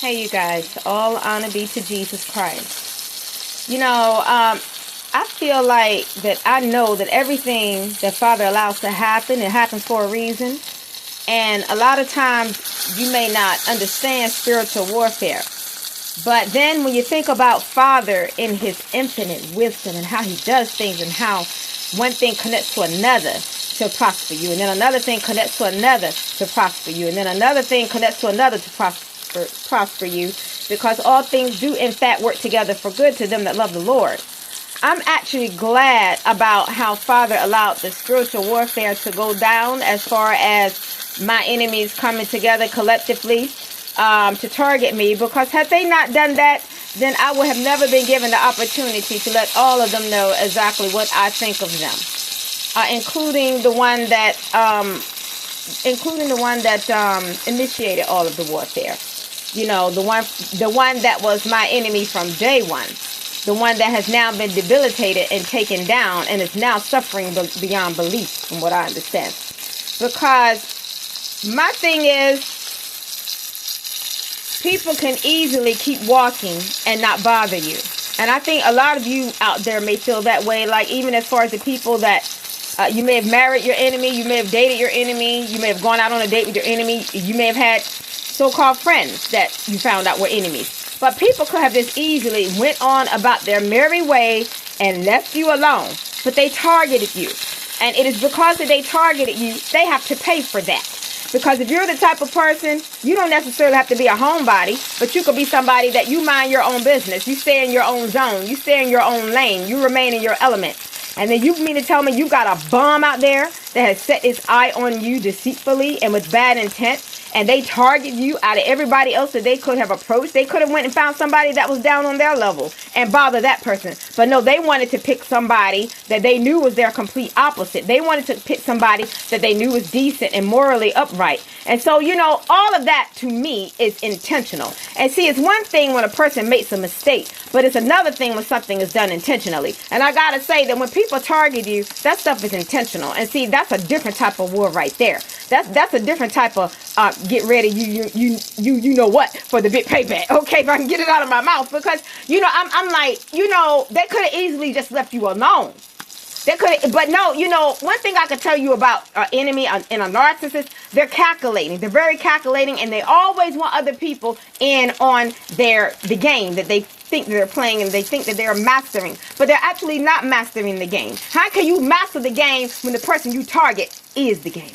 Hey, you guys, all honor be to Jesus Christ. I feel like that I know that everything that Father allows to happen, it happens for a reason. And a lot of times you may not understand spiritual warfare. But then when you think about Father in his infinite wisdom and how he does things and how one thing connects to another to prosper you, and then another thing connects to another to prosper you, and then another thing connects to another to prosper you, because all things do in fact work together for good to them that love the Lord. I'm actually glad about how Father allowed the spiritual warfare to go down as far as my enemies coming together collectively to target me, because had they not done that, then I would have never been given the opportunity to let all of them know exactly what I think of them, including the one that initiated all of the warfare. You know, the one that was my enemy from day one, the one that has now been debilitated and taken down and is now suffering beyond belief, from what I understand. Because my thing is, people can easily keep walking and not bother you. And I think a lot of you out there may feel that way, like even as far as the people that you may have married your enemy, you may have dated your enemy, you may have gone out on a date with your enemy, you may have had so-called friends that you found out were enemies. But people could have just easily went on about their merry way and left you alone. But they targeted you. And it is because that they targeted you, they have to pay for that. Because if you're the type of person, you don't necessarily have to be a homebody, but you could be somebody that you mind your own business. You stay in your own zone. You stay in your own lane. You remain in your element. And then you mean to tell me you got a bum out there that has set its eye on you deceitfully and with bad intent, and they target you out of everybody else that they could have approached? They could have went and found somebody that was down on their level and bother that person. But no, they wanted to pick somebody that they knew was their complete opposite. They wanted to pick somebody that they knew was decent and morally upright. And so, all of that to me is intentional. And see, it's one thing when a person makes a mistake, but it's another thing when something is done intentionally. And I gotta say that when people target you, that stuff is intentional. And see, that's a different type of war right there. That's a different type of get ready, you know what, for the big payback. Okay, if I can get it out of my mouth, because I'm like, they could have easily just left you alone. They could, but no, one thing I can tell you about an enemy and a narcissist, they're calculating. They're very calculating, and they always want other people in on the game that they think they're playing and they think that they're mastering, but they're actually not mastering the game. How can you master the game when the person you target is the game?